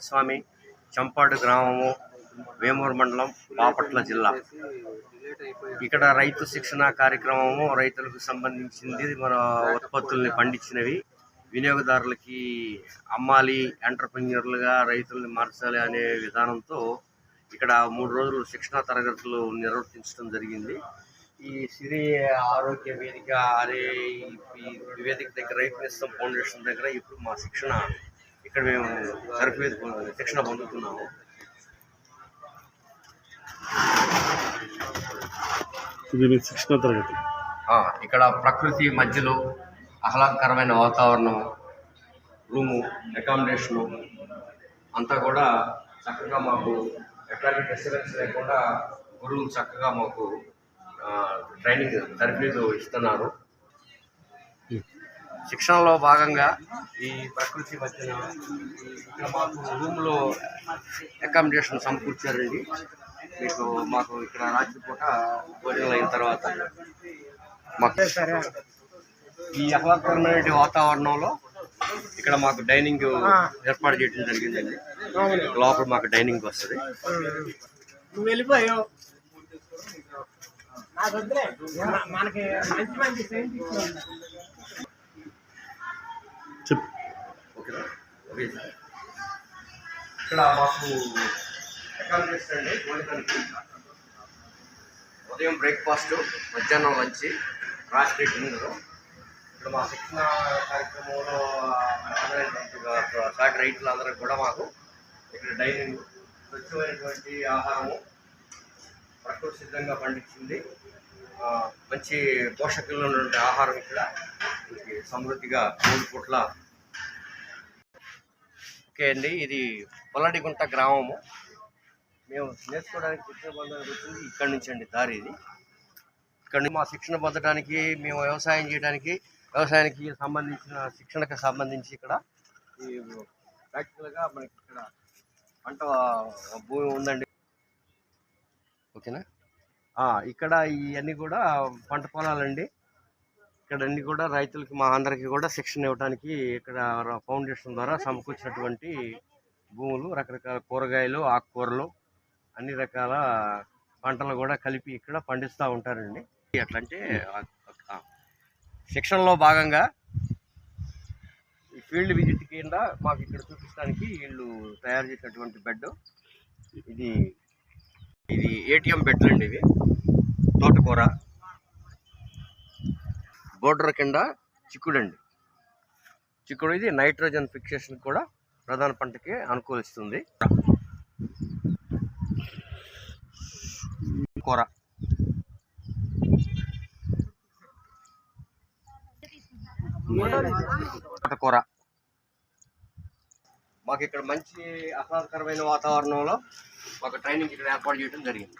స్వామి చంపాడు గ్రామము, వేమూరు మండలం, బాపట్ల జిల్లా. ఇక్కడ రైతు శిక్షణ కార్యక్రమము రైతులకు సంబంధించింది. మన ఉత్పత్తుల్ని పండించినవి వినియోగదారులకి అమ్మాలి, ఎంటర్‌ప్రెన్యూర్‌లుగా రైతుల్ని మార్చాలి అనే విధానంతో ఇక్కడ 3 రోజులు శిక్షణా తరగతులు నిర్వర్తించడం జరిగింది. ఈ సిరి ఆరోగ్య వేదిక అనే ఈ వేదిక దగ్గర రైతు నేస్తం ఫౌండేషన్ దగ్గర ఇప్పుడు మా శిక్షణ ఇక్కడ మేము శిక్షణ పొందుతున్నాము. శిక్షణ తరగతి ఇక్కడ ప్రకృతి మధ్యలో ఆహ్లాదకరమైన వాతావరణం, రూము, అకామిడేషను అంతా కూడా చక్కగా మాకు ఎట్లాంటి డిస్టర్బెన్స్ లేకుండా గురువులు చక్కగా మాకు ట్రైనింగ్ తరబేదు ఇస్తున్నారు. శిక్షణలో భాగంగా ఈ ప్రకృతి మధ్యన ఇక్కడ మాకు రూమ్లో అకామిడేషన్ సమకూర్చారండి. మాకు ఇక్కడ రాత్రిపూట భోజనం అయిన తర్వాత మాకు ఈ ఆహ్లాదకరమైన వాతావరణంలో ఇక్కడ మాకు డైనింగ్ ఏర్పాటు చేయడం జరిగిందండి. లోపల మాకు డైనింగ్ వస్తుంది. ఇక్కడ మాకు అకామిడేషన్ అండి. భోజనానికి ఉదయం బ్రేక్ఫాస్ట్, మధ్యాహ్నం లంచ్, రాత్రి డిన్నర్. ఇక్కడ మా శిక్షణ కార్యక్రమంలో సాటి రైతులు అందరికి కూడా మాకు ఇక్కడ డైనింగ్, స్వచ్ఛమైనటువంటి ఆహారము, ప్రకృతి సిద్ధంగా పండించింది, మంచి పోషకులు ఉన్నటువంటి ఆహారం ఇక్కడ సమృద్ధిగా 3 పూట్ల. ఓకే అండి, ఇది పొల్లడిగుంట గ్రామము. మేము నేర్చుకోవడానికి శిక్షణ పొందడానికి వచ్చింది ఇక్కడి నుంచి అండి. దారి ఇది. ఇక్కడ నుంచి మా శిక్షణ పొందడానికి, మేము వ్యవసాయం చేయడానికి, వ్యవసాయానికి సంబంధించిన శిక్షణకు సంబంధించి ఇక్కడ ఈ ప్రాక్టికల్గా మనకి ఇక్కడ పంట భూమి ఉందండి. ఓకేనా? ఇక్కడ ఇవన్నీ కూడా పంట పొలాలండి. ఇక్కడ అన్ని కూడా రైతులకి, మా అందరికీ కూడా శిక్షణ ఇవ్వడానికి ఇక్కడ ఫౌండేషన్ ద్వారా సమకూర్చినటువంటి భూములు, రకరకాల కూరగాయలు, ఆకుకూరలు, అన్ని రకాల పంటలు కూడా కలిపి ఇక్కడ పండిస్తూ ఉంటారండి. ఎట్లంటే శిక్షణలో భాగంగా ఈ ఫీల్డ్ విజిట్ కింద మాకు ఇక్కడ చూపించడానికి వీళ్ళు తయారు చేసినటువంటి బెడ్. ఇది ఏటీఎం బెడ్లు అండి. ఇవి తోటకూర, బోర్డర్ కింద చిక్కుడు అండి. చిక్కుడు ఇది నైట్రోజన్ ఫిక్సేషన్ కూడా ప్రధాన పంటకి అనుకూలిస్తుంది. కూర, తోటకూర మాకు ఇక్కడ మంచి ఆహ్లాదకరమైన వాతావరణంలో మాకు ట్రైనింగ్ ఇక్కడ ఏర్పాటు చేయడం జరిగింది.